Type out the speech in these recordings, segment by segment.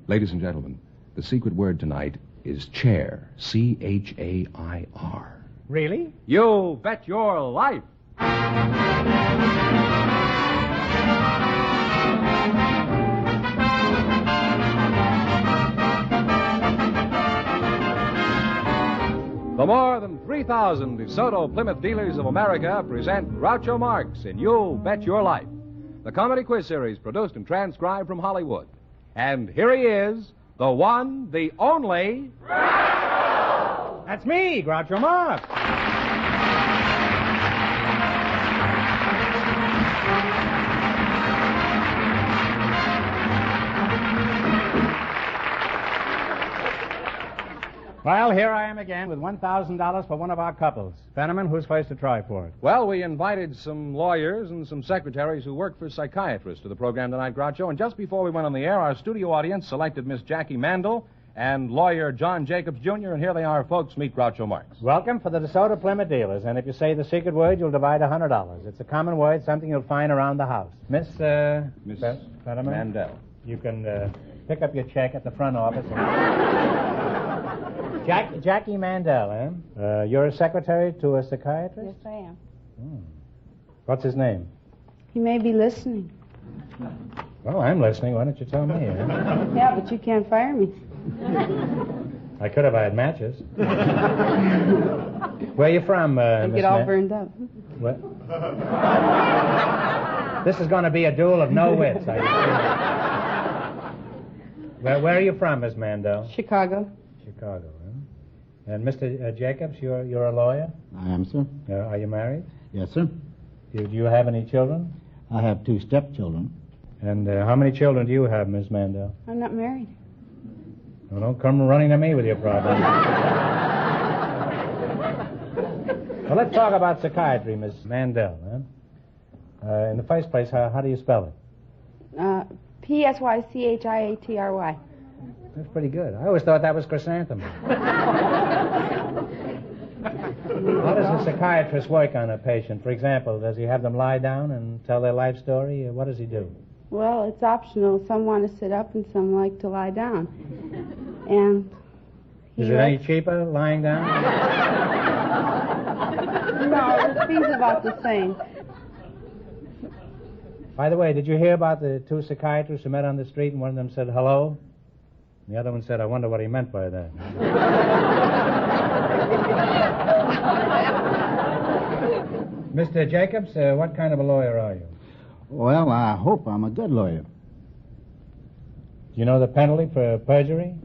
Ladies and gentlemen, the secret word tonight is chair. C-H-A-I-R. Really? You bet your life. The more than 3,000 DeSoto Plymouth dealers of America present Groucho Marx in You Bet Your Life, the comedy quiz series produced and transcribed from Hollywood. And here he is, the one, the only... Groucho! That's me, Groucho Marx. Well, here I am again with $1,000 for one of our couples. Fenneman, who's first to try for it? Well, we invited some lawyers and some secretaries who work for psychiatrists to the program tonight, Groucho, and just before we went on the air, our studio audience selected Miss Jackie Mandel and lawyer John Jacobs, Jr., and here they are, folks. Meet Groucho Marx. Welcome for the DeSoto Plymouth dealers, and if you say the secret word, you'll divide $100. It's a common word, something you'll find around the house. Miss Fenneman? Mandel. You can pick up your check at the front office. Jackie Mandel, eh? You're a secretary to a psychiatrist? Yes, I am. What's his name? He may be listening. Well, I'm listening. Why don't you tell me? Eh? Yeah, but you can't fire me. I could if I had matches. Where are you from, I Miss get all burned up. What? This is going to be a duel of no wits. Where are you from, Miss Mandel? Chicago. Chicago, huh? And Mr. Jacobs, you're a lawyer? I am, sir. Are you married? Yes, sir. Do you have any children? I have 2 stepchildren. And how many children do you have, Miss Mandel? I'm not married. Well, don't come running to me with your problems. Well, let's talk about psychiatry, Miss Mandel. Huh? In the first place, how do you spell it? P-S-Y-C-H-I-A-T-R-Y. That's pretty good. I always thought that was chrysanthemum. How does a psychiatrist work on a patient? For example, does he have them lie down and tell their life story? What does he do? Well, it's optional. Some want to sit up and some like to lie down. And is it any cheaper lying down? No, the fee's about the same. By the way, did you hear about the 2 psychiatrists who met on the street and one of them said hello? And the other one said, I wonder what he meant by that. Mr. Jacobs, what kind of a lawyer are you? Well, I hope I'm a good lawyer. Do you know the penalty for perjury?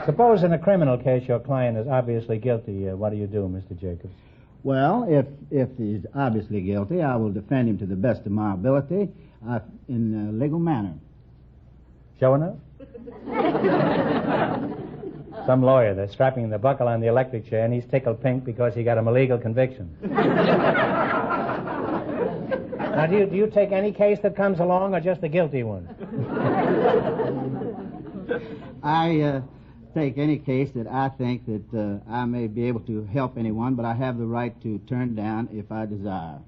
Suppose in a criminal case your client is obviously guilty. What do you do, Mr. Jacobs? Well, if he's obviously guilty, I will defend him to the best of my ability in a legal manner. Show enough? Some lawyer, they're strapping the buckle on the electric chair, and he's tickled pink because he got him a legal conviction. Now, do you take any case that comes along, or just the guilty one? I take any case that I think that I may be able to help anyone, but I have the right to turn down if I desire.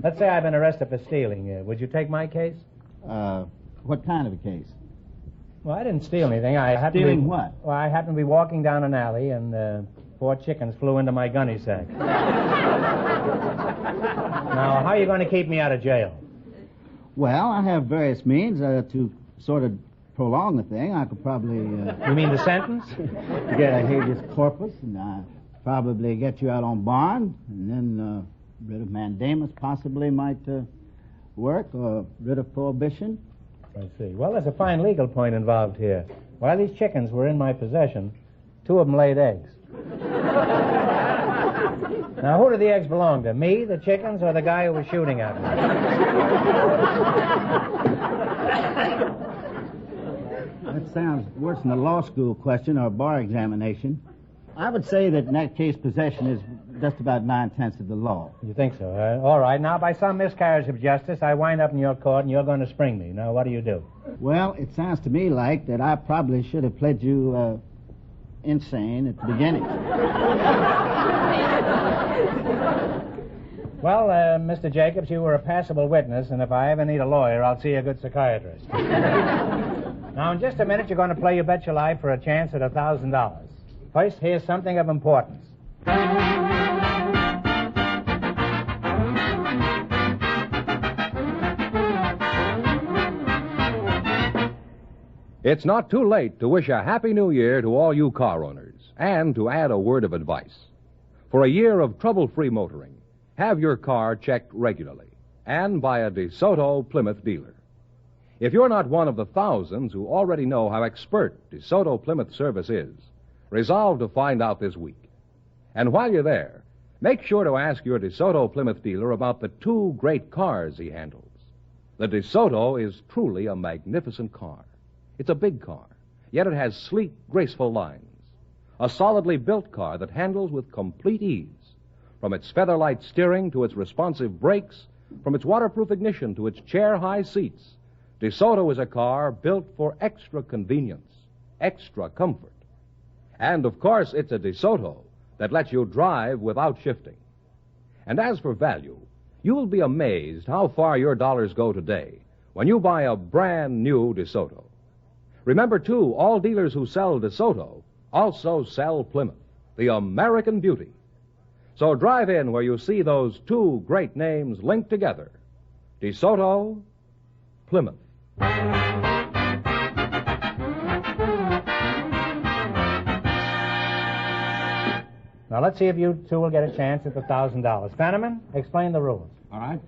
Let's say I've been arrested for stealing. Would you take my case? What kind of a case? Well, I didn't steal anything. Stealing what? Well, I happened to be walking down an alley, and 4 chickens flew into my gunny sack. Now, how are you going to keep me out of jail? Well, I have various means to sort of prolong the thing. I could probably... You mean the sentence? Get a habeas corpus, and probably get you out on bond, and then writ of mandamus possibly might work, or writ of prohibition. I see. Well, there's a fine legal point involved here. While these chickens were in my possession, 2 of them laid eggs. Now, who do the eggs belong to? Me, the chickens, or the guy who was shooting at me? That sounds worse than a law school question or a bar examination. I would say that in that case, possession is just about 9/10 of the law. You think so? All right. Now, by some miscarriage of justice, I wind up in your court, and you're going to spring me. Now, what do you do? Well, it sounds to me like that I probably should have pled you insane at the beginning. Well, Mr. Jacobs, you were a passable witness, and if I ever need a lawyer, I'll see a good psychiatrist. Now, in just a minute, you're going to play You Bet Your Life for a chance at $1,000. First, here's something of importance. It's not too late to wish a Happy New Year to all you car owners and to add a word of advice. For a year of trouble-free motoring, have your car checked regularly and by a DeSoto Plymouth dealer. If you're not one of the thousands who already know how expert DeSoto Plymouth service is, resolve to find out this week. And while you're there, make sure to ask your DeSoto Plymouth dealer about the two great cars he handles. The DeSoto is truly a magnificent car. It's a big car, yet it has sleek, graceful lines. A solidly built car that handles with complete ease. From its featherlight steering to its responsive brakes, from its waterproof ignition to its chair-high seats, DeSoto is a car built for extra convenience, extra comfort. And, of course, it's a DeSoto that lets you drive without shifting. And as for value, you'll be amazed how far your dollars go today when you buy a brand new DeSoto. Remember, too, all dealers who sell DeSoto also sell Plymouth, the American beauty. So drive in where you see those two great names linked together. DeSoto, Plymouth. Now, let's see if you two will get a chance at the $1,000. Fenneman, explain the rules. All right.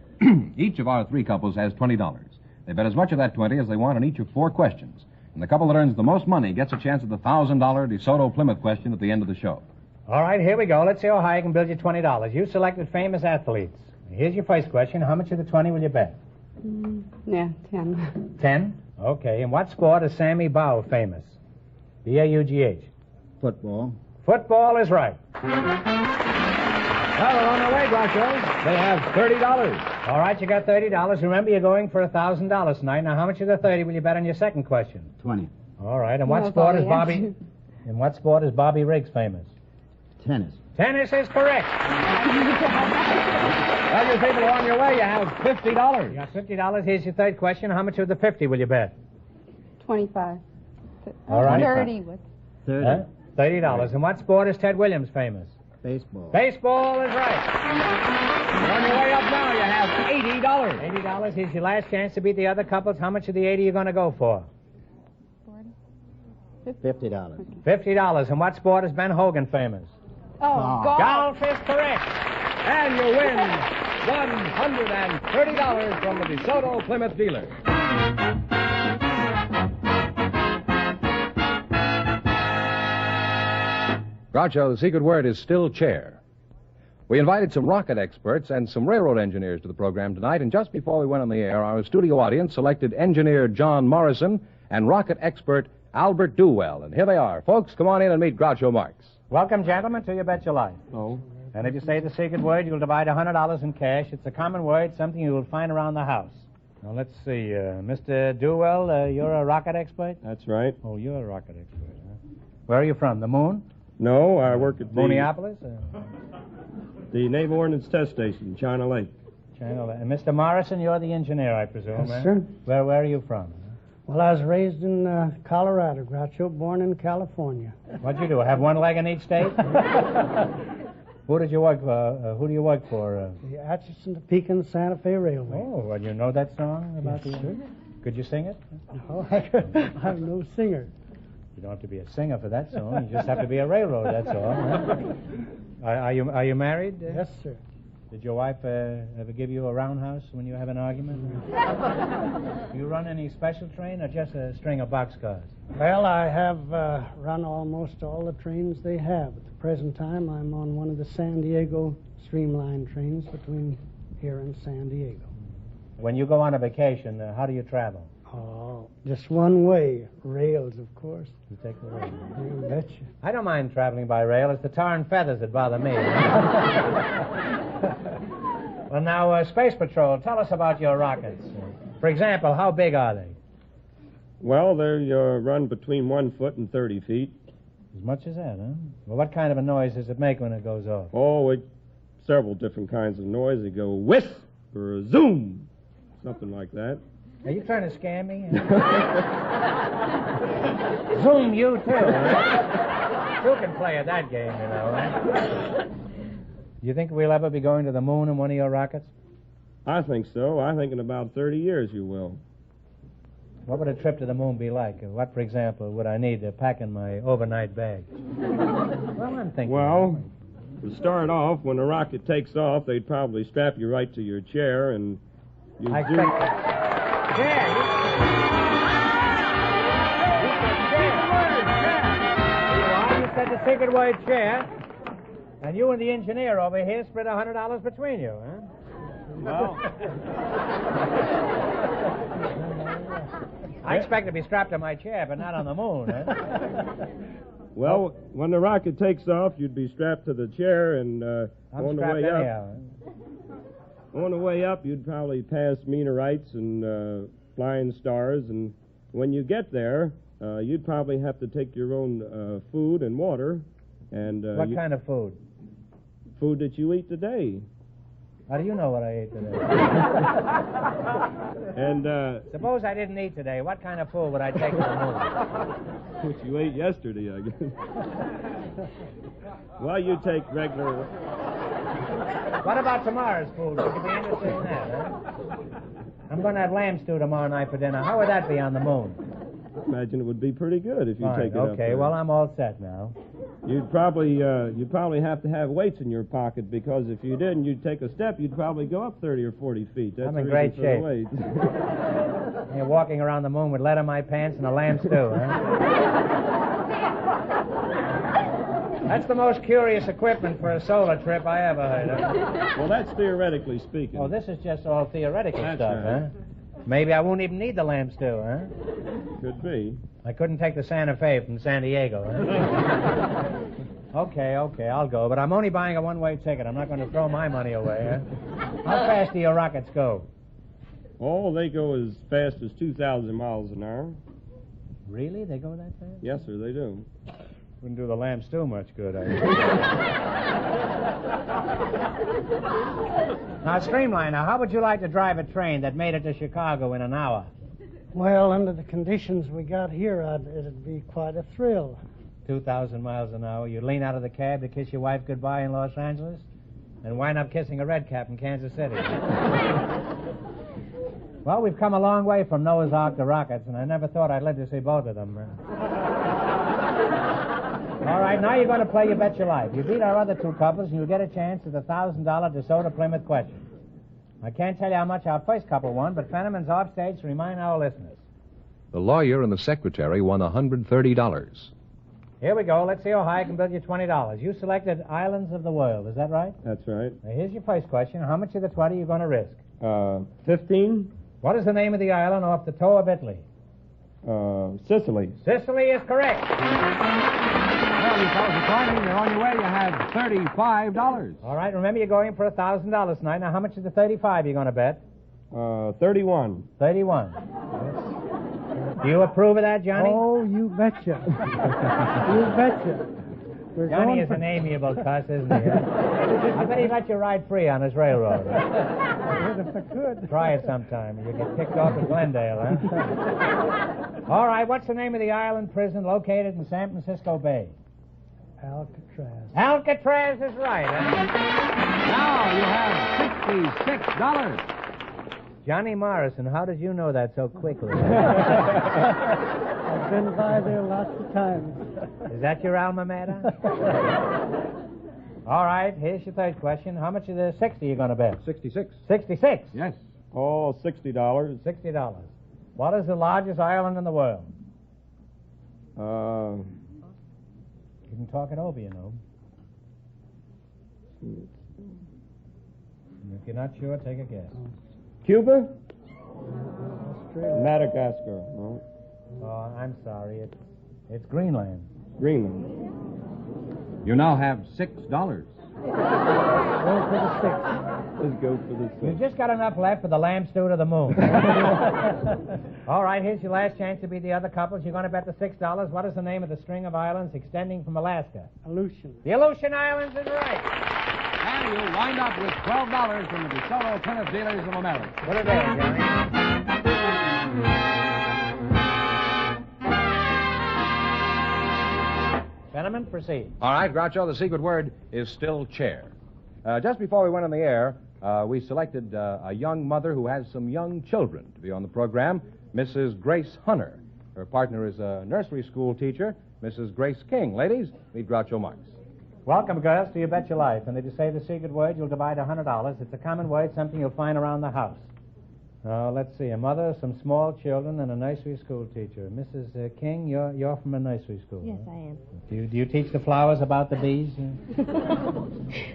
Each of our three couples has $20. They bet as much of that 20 as they want on each of 4 questions. And the couple that earns the most money gets a chance at the $1,000 DeSoto Plymouth question at the end of the show. All right, here we go. Let's see how high I can build you $20. You selected famous athletes. Here's your first question. How much of the 20 will you bet? Yeah, 10. 10? Okay. In what sport is Sammy Baugh famous? B-A-U-G-H. Football. Football is right. Well, they're on their way, Groucho. They have $30. All right, you got $30. Remember, you're going for $1,000 tonight. Now, how much of the 30 will you bet on your second question? 20. All right. In what sport is Bobby Riggs famous? Tennis. Tennis is correct. Well, you people are on your way. You have $50. You got $50. Here's your third question. How much of the 50 will you bet? 25. All right. 30. What? 30. Huh? $30. In what sport is Ted Williams famous? Baseball. Baseball is right. You're on your way up now. You have $80. $80. Here's your last chance to beat the other couples. How much of the 80 are you going to go for? $50. $50. In what sport is Ben Hogan famous? Oh, golf. Golf is correct. And you win $130 from the DeSoto Plymouth dealer. Groucho, the secret word is still chair. We invited some rocket experts and some railroad engineers to the program tonight, and just before we went on the air, our studio audience selected engineer John Morrison and rocket expert Albert Dewell. And here they are. Folks, come on in and meet Groucho Marx. Welcome, gentlemen, to You Bet Your Life. Oh. And if you say the secret word, you'll divide $100 in cash. It's a common word, something you will find around the house. Now, let's see. Mr. Dewell, you're a rocket expert? That's right. Oh, you're a rocket expert, huh? Where are you from? The moon? No, I work at Minneapolis? the Naval Ordnance Test Station, China Lake. China. And Mr. Morrison, you're the engineer, I presume, Yes, eh? sir. Where are you from? Well, I was raised in Colorado, Groucho, born in California. What'd you do? Have one leg in each state? Who did you work for? Who do you work for? The Atchison, Topeka, Santa Fe Railway. Oh, well, you know that song about Yes, sir. Could you sing it? No, I'm no singer. You don't have to be a singer for that song. You just have to be a railroad, that's all. Huh? Are you married? Yes, sir. Did your wife ever give you a roundhouse when you have an argument? You run any special train or just a string of boxcars? Well, I have run almost all the trains they have. At the present time, I'm on one of the San Diego streamline trains between here and San Diego. When you go on a vacation, how do you travel? Oh, just one way. Rails, of course. You take the rail. You betcha. I don't mind traveling by rail. It's the tar and feathers that bother me. Well, now, Space Patrol, tell us about your rockets. For example, how big are they? Well, they run between 1 foot and 30 feet. As much as that, huh? Well, what kind of a noise does it make when it goes off? Oh, it several different kinds of noise. They go whisk or zoom, something like that. Are you trying to scam me? Zoom you, too. Right? You can play at that game, you know. Right? You think we'll ever be going to the moon in one of your rockets? I think so. I think in about 30 years you will. What would a trip to the moon be like? What, for example, would I need to pack in my overnight bag? Well, I'm thinking... Well, to start off, when the rocket takes off, they'd probably strap you right to your chair and... I expect that. Chair! You said the secret word, chair. And you and the engineer over here split $100 between you, huh? Well... I expect to be strapped to my chair, but not on the moon, huh? Well, when the rocket takes off, you'd be strapped to the chair, and on the way up, on the way up, you'd probably pass meteorites and flying stars, and when you get there, you'd probably have to take your own food and water. And what kind of food? Food that you eat today. How do you know what I ate today? And suppose I didn't eat today. What kind of food would I take to the moon? What you ate yesterday, I guess. Well, you take regular... What about tomorrow's food? Would you be interested in that, huh? I'm going to have lamb stew tomorrow night for dinner. How would that be on the moon? I imagine it would be pretty good if you Fine. take it up Okay, there. well, I'm all set now. You'd probably have to have weights in your pocket, because if you didn't, you'd take a step, you'd probably go up 30 or 40 feet. That's I'm in the great reason for the shape. weights. You're walking around the moon with lead in my pants and a lamb stew, huh? That's the most curious equipment for a solar trip I ever heard of. Well, that's theoretically speaking. Oh, this is just all theoretical That's stuff, right. huh? Maybe I won't even need the lamb stew, huh? Could be. I couldn't take the Santa Fe from San Diego, huh? Okay, I'll go. But I'm only buying a one-way ticket. I'm not going to throw my money away, huh? How fast do your rockets go? Oh, they go as fast as 2,000 miles an hour. Really? They go that fast? Yes, sir, they do. Wouldn't do the lamb stew much good, I guess. Now, Streamliner, how would you like to drive a train that made it to Chicago in an hour? Well, under the conditions we got here, it'd be quite a thrill. 2,000 miles an hour. You'd lean out of the cab to kiss your wife goodbye in Los Angeles and wind up kissing a redcap in Kansas City. Well, we've come a long way from Noah's Ark to rockets, and I never thought I'd live to see both of them. All right, now you're going to play You Bet Your Life. You beat our other two couples, and you'll get a chance at the $1,000 DeSoto Plymouth question. I can't tell you how much our first couple won, but Fenneman's offstage to remind our listeners. The lawyer and the secretary won $130. Here we go. Let's see how high I can build you $20. You selected Islands of the World. Is that right? That's right. Now, here's your first question. How much of the 20 are you going to risk? 15? What is the name of the island off the toe of Italy? Sicily. Sicily is correct. Well, you fellas are climbing. You're on your way. You had $35. All right, remember you're going for $1,000 tonight. Now, how much is the 35 you're going to bet? 31. 31. Do you approve of that, Johnny? Oh, you betcha. You betcha. Johnny is an amiable cuss, isn't he? I bet he'd let you ride free on his railroad. If I could. Try it sometime. You get kicked off at Glendale, huh? All right, what's the name of the island prison located in San Francisco Bay? Alcatraz. Alcatraz is right, huh? Now you have $66. Johnny Morrison, how did you know that so quickly? I've been by there lots of times. Is that your alma mater? All right, here's your third question. How much of the 60 are you going to bet? 66. 66. Yes. Oh, $60. $60. What is the largest island in the world? Uh, You can talk it over, you know. And if you're not sure, take a guess. Cuba? Australia. Madagascar. No. Oh, I'm sorry. It's Greenland. Greenland. You now have $6. Go for the 6. Let's go for the You've 6. just got enough left for the lamb stew to the moon. All right, here's your last chance to beat the other couples. You're going to bet the $6. What is the name of the string of islands extending from Alaska? Aleutian. The Aleutian Islands is right. And you wind up with $12 from the DeSoto Plymouth Dealers of America. Put it there, Johnny. Gentlemen, proceed. All right, Groucho, the secret word is still chair. Just before we went on the air, we selected a young mother who has some young children to be on the program, Mrs. Grace Hunter. Her partner is a nursery school teacher, Mrs. Grace King. Ladies, meet Groucho Marx. Welcome, girls, to You Bet Your Life. And if you say the secret word, you'll divide $100. It's a common word, something you'll find around the house. Let's see. A mother, some small children, and a nursery school teacher. Mrs. King, you're from a nursery school. Yes, huh? I am. Do you teach the flowers about the bees?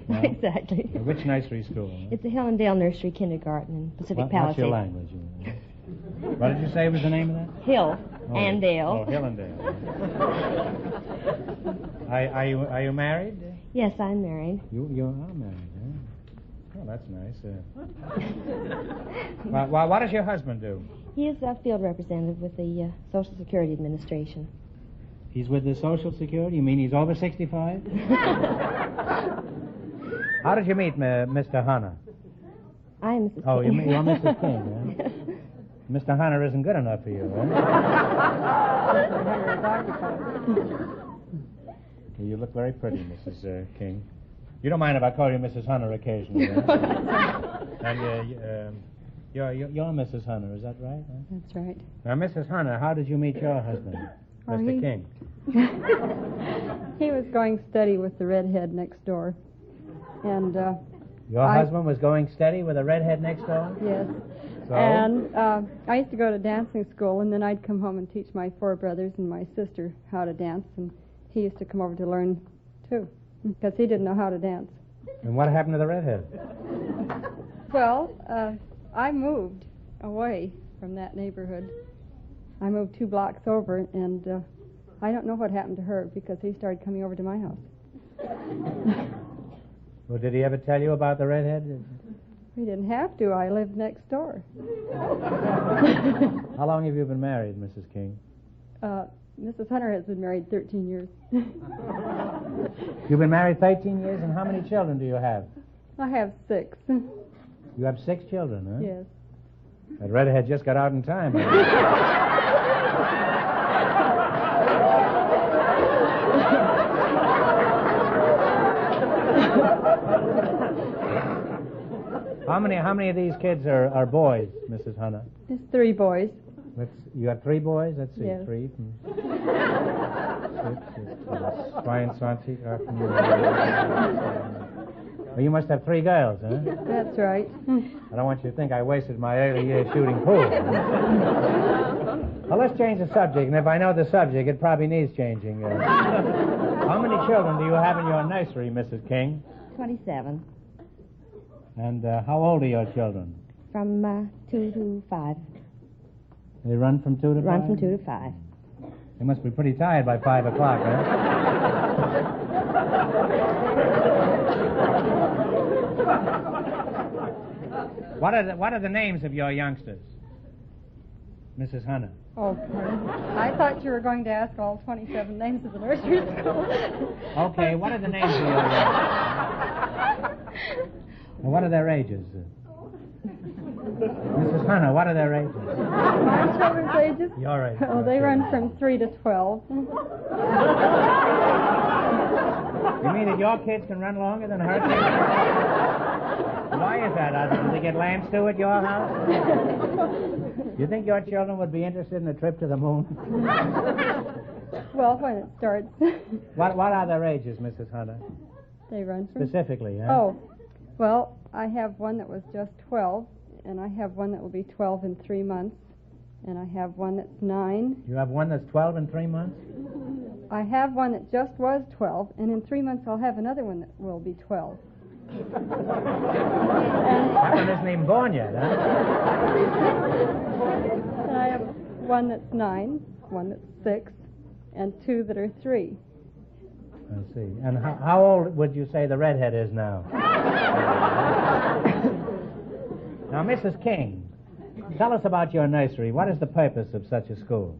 Not exactly. Which nursery school? Huh? It's the Hillendale Nursery Kindergarten in Pacific Palisades. What's your language? What did you say was the name of that? Hill and Dale. Oh, Hill and Dale. Are you married? Yes, I'm married. You are married, huh? Oh, that's nice. What does your husband do? He is a field representative with the Social Security Administration. He's with the Social Security? You mean he's over 65? How did you meet Mr. Hunter? I'm Mrs. Oh, King. you're Mrs. King, huh? Mr. Hunter isn't good enough for you, huh? You look very pretty, Mrs. King. You don't mind if I call you Mrs. Hunter occasionally, huh? And you're Mrs. Hunter, is that right? Huh? That's right. Now, Mrs. Hunter, how did you meet your husband, Mr. King? He was going steady with the redhead next door. And, Your husband was going steady with a redhead next door? Yes. So? And I used to go to dancing school, and then I'd come home and teach my 4 brothers and my sister how to dance, and he used to come over to learn, too, because he didn't know how to dance. And what happened to the redhead? Well, I moved away from that neighborhood. I moved 2 blocks over, and I don't know what happened to her, because he started coming over to my house. Well, did he ever tell you about the redhead? He didn't have to. I lived next door. How long have you been married, Mrs. King? Mrs. Hunter has been married 13 years. You've been married 13 years, and how many children do you have? I have 6. You have 6 children, huh? Yes. That redhead just got out in time. How many of these kids are boys, Mrs. Hunter? There's 3 boys. You have 3 boys? Let's see. Yes. 3 from 6. Well, you must have 3 girls, huh? That's right. I don't want you to think I wasted my early years shooting pool. Well, let's change the subject, and if I know the subject, it probably needs changing. How many children do you have in your nursery, Mrs. King? 27. And how old are your children? From 2 to 5. They run from 2 to 5? Run from 2 to 5. They must be pretty tired by 5 o'clock, huh? What are the names of your youngsters, Mrs. Hunter? Oh, pardon. I thought you were going to ask all 27 names of the nursery school. Okay, what are the names of your youngsters? Well, what are their ages? Mrs. Hunter, what are their ages? My children's ages? Your age. Oh, they run from 3 to 12. You mean that your kids can run longer than her kids? Why is that? Do they get lamb stew at your house? You think your children would be interested in a trip to the moon? Well, when it starts. What are their ages, Mrs. Hunter? They run from... Specifically, huh? Oh, well, I have one that was just 12, and I have one that will be 12 in 3 months, and I have one that's 9. You have one that's 12 in 3 months? I have one that just was 12, and in 3 months I'll have another one that will be 12. That one isn't even born yet, huh? And I have one that's 9, one that's 6, and 2 that are 3. I see. And how old would you say the redhead is now? Now, Mrs. King, tell us about your nursery. What is the purpose of such a school?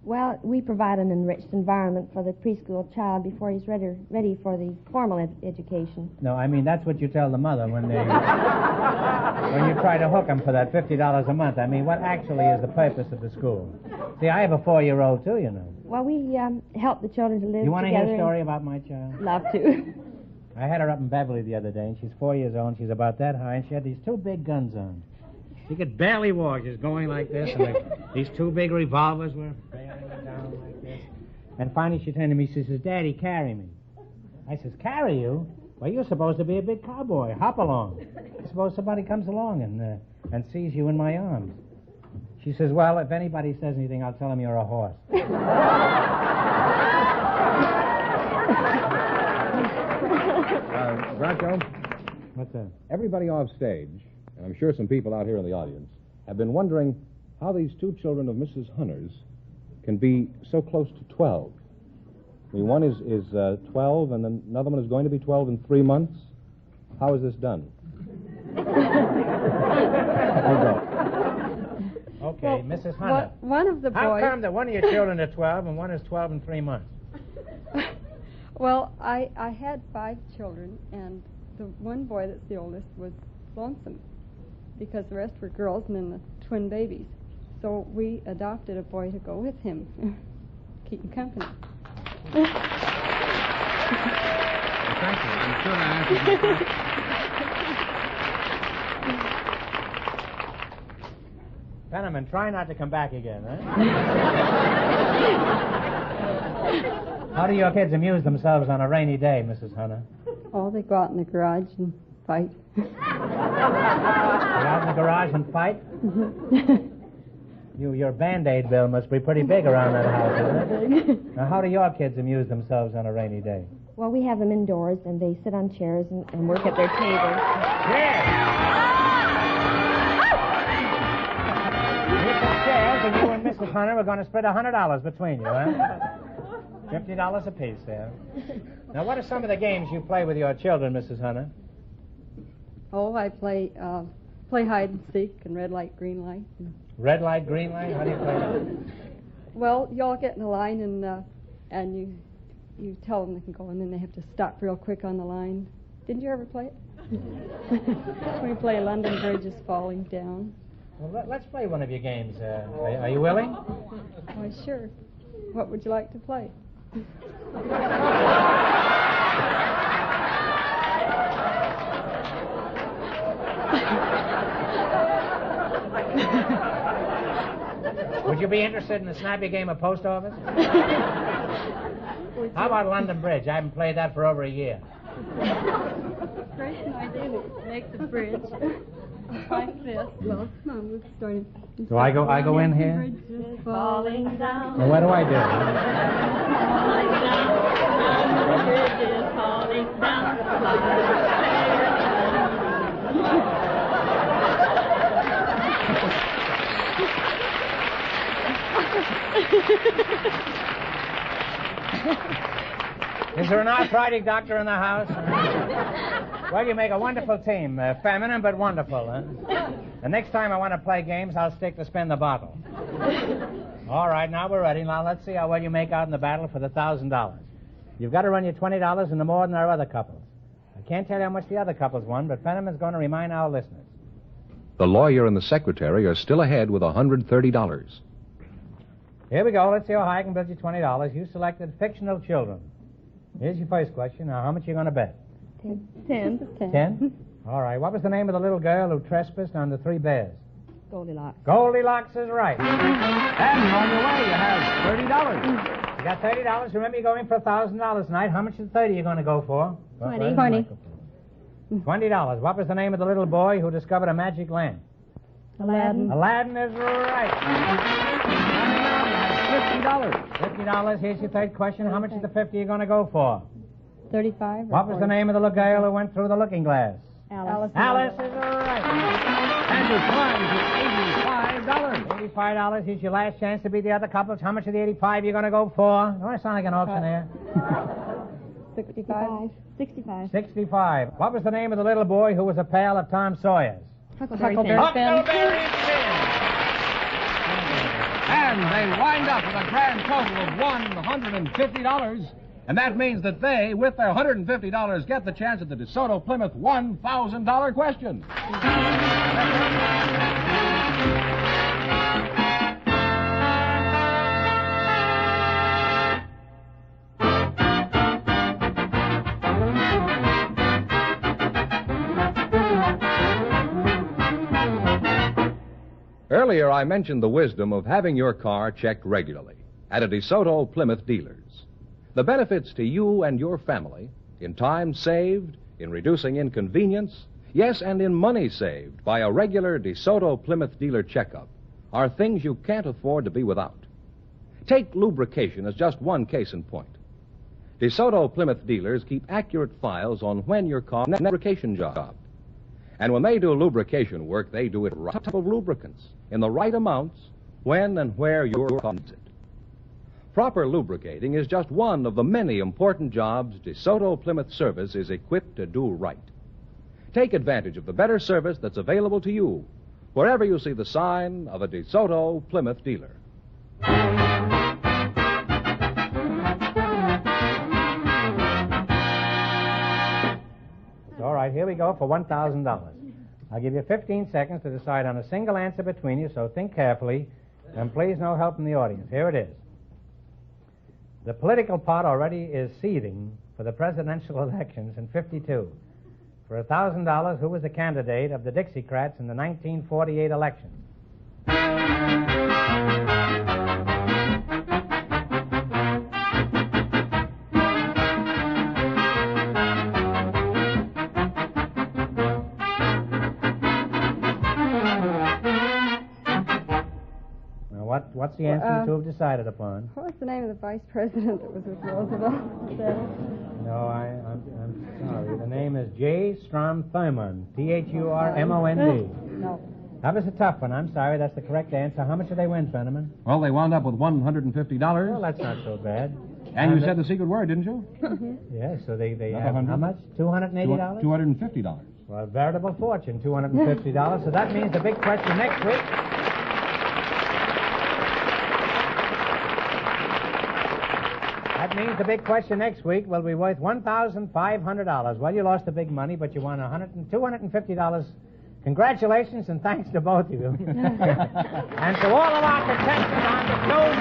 Well, we provide an enriched environment for the preschool child before he's ready for the formal education. No, I mean, that's what you tell the mother when they... when you try to hook them for that $50 a month. I mean, what actually is the purpose of the school? See, I have a 4-year-old, too, you know. Well, we help the children to live You want to together. hear a story about my child? Love to. I had her up in Beverly the other day, and she's 4 years old, and she's about that high, and she had these 2 big guns on. She could barely walk, just going like this, and these 2 big revolvers were bearing her down like this. And finally she turned to me, she says, Daddy, carry me. I says, carry you? Well, you're supposed to be a big cowboy. Hop along. Suppose somebody comes along and sees you in my arms. She says, well, if anybody says anything, I'll tell them you're a horse. Groucho, What's that? everybody off stage, and I'm sure some people out here in the audience, have been wondering how these 2 children of Mrs. Hunter's can be so close to 12. I mean, one is 12, and then another one is going to be 12 in 3 months. How is this done? Okay, Well, Mrs. Hunter. One of the boys... How come that one of your children are 12 and one is 12 in 3 months? Well, I had 5 children, and the one boy that's the oldest was lonesome because the rest were girls and then the twin babies. So we adopted a boy to go with him, keep him company. Thank you. I'm sure I answered your question. Fenneman, try not to come back again, huh? How do your kids amuse themselves on a rainy day, Mrs. Hunter? Oh, they go out in the garage and fight. Go out in the garage and fight? Your Band-Aid bill must be pretty big around that house, isn't it? Now, how do your kids amuse themselves on a rainy day? Well, we have them indoors, and they sit on chairs and work at their tables. Chairs! Here's some chairs, and you and Mrs. Hunter are going to split $100 between you, huh? $50 apiece there. Now, what are some of the games you play with your children, Mrs. Hunter? Oh, I play hide and seek and red light, green light. Red light, green light? How do you play that? Well, you all get in a line and you tell them they can go, and then they have to stop real quick on the line. Didn't you ever play it? We play London Bridge is Falling Down. Well, let's play one of your games. Are you willing? Why, sure. What would you like to play? Would you be interested in a snappy game of post office? How about London Bridge? I haven't played that for over a year. First thing I do is make the bridge like this. Well, come on, we'll start it. Do I go in here? The bridge is falling down. Well, what do I do? The bridge is falling down. Is there an arthritic doctor in the house? Well, you make a wonderful team. Feminine but wonderful, huh? The next time I want to play games, I'll stick to spin the bottle. All right, now we're ready. Now let's see how well you make out in the battle for the $1,000. You've got to run your $20 into more than our other couples. I can't tell you how much the other couples won, but Fenneman's going to remind our listeners. The lawyer and the secretary are still ahead with $130. Here we go. Let's see how high I can build you $20. You selected fictional children. Here's your first question. Now, how much are you going to bet? 10. 10? All right. What was the name of the little girl who trespassed on the 3 bears? Goldilocks. Goldilocks is right. And you're on your way. You have $30. You got $30. Remember, you're going for $1,000 tonight. How much of the 30 are you going to go for? 20. 20. $20. What was the name of the little boy who discovered a magic lamp? Aladdin. Aladdin is right. $50. $50. Here's your third question. How much of the 50 are you going to go for? 35. What was the name of the little girl who went through the looking glass? Alice. Alice is right. And you climb to $85. $85. Here's your last chance to beat the other couples. How much of the 85 are you going to go for? Don't I sound like an auctioneer? 65. 65. 65. What was the name of the little boy who was a pal of Tom Sawyer's? Huckleberry Huckleberry Finn. Finn. Huckleberry Finn. And And they wind up with a grand total of $150. And that means that they, with their $150, get the chance at the DeSoto Plymouth $1,000 question. Earlier, I mentioned the wisdom of having your car checked regularly at a DeSoto Plymouth dealer's. The benefits to you and your family in time saved, in reducing inconvenience, yes, and in money saved by a regular DeSoto Plymouth dealer checkup are things you can't afford to be without. Take lubrication as just one case in point. DeSoto Plymouth dealers keep accurate files on when your car needs a lubrication job. And when they do lubrication work, they do it right type of lubricants in the right amounts when and where your car needs it. Proper lubricating is just one of the many important jobs DeSoto Plymouth Service is equipped to do right. Take advantage of the better service that's available to you wherever you see the sign of a DeSoto Plymouth dealer. All right, here we go for $1,000. I'll give you 15 seconds to decide on a single answer between you, so think carefully, and please no help from the audience. Here it is. The political pot already is seething for the presidential elections in '52. For $1,000, who was the candidate of the Dixiecrats in the 1948 election? What's the answer to have decided upon? What was the name of the vice president that was with Roosevelt? No, I'm sorry. The name is J. Strom Thurmond. Thurmond. No. That was a tough one. I'm sorry. That's the correct answer. How much did they win, Fenneman? Well, they wound up with $150. Well, that's not so bad. And you said the secret word, didn't you? Yes, so they have how much? $280? $250. Well, a veritable fortune, $250. So that means the big question next week. That means the big question next week will be worth $1,500. Well, you lost the big money, but you won $250. Congratulations and thanks to both of you. And to all of our contestants on the show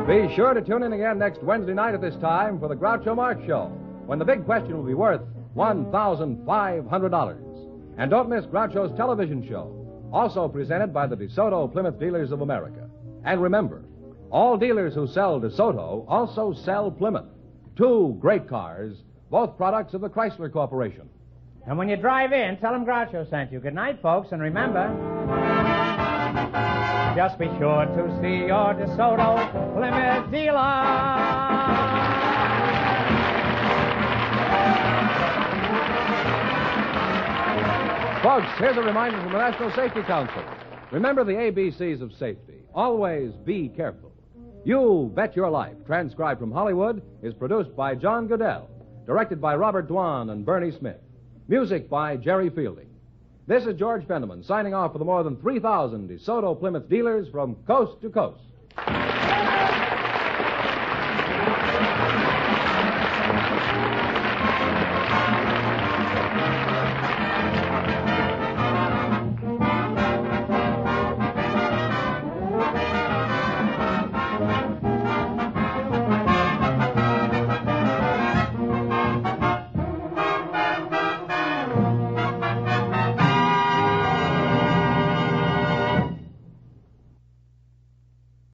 tonight. Be sure to tune in again next Wednesday night at this time for the Groucho Marx Show, when the big question will be worth $1,500. And don't miss Groucho's television show, also presented by the DeSoto Plymouth Dealers of America. And remember, all dealers who sell DeSoto also sell Plymouth. Two great cars, both products of the Chrysler Corporation. And when you drive in, tell them Groucho sent you. Good night, folks, and remember, just be sure to see your DeSoto Plymouth dealer. Folks, here's a reminder from the National Safety Council. Remember the ABCs of safety. Always be careful. You Bet Your Life, transcribed from Hollywood, is produced by John Goodell, directed by Robert Dwan and Bernie Smith. Music by Jerry Fielding. This is George Fenneman signing off for the more than 3,000 DeSoto Plymouth dealers from coast to coast.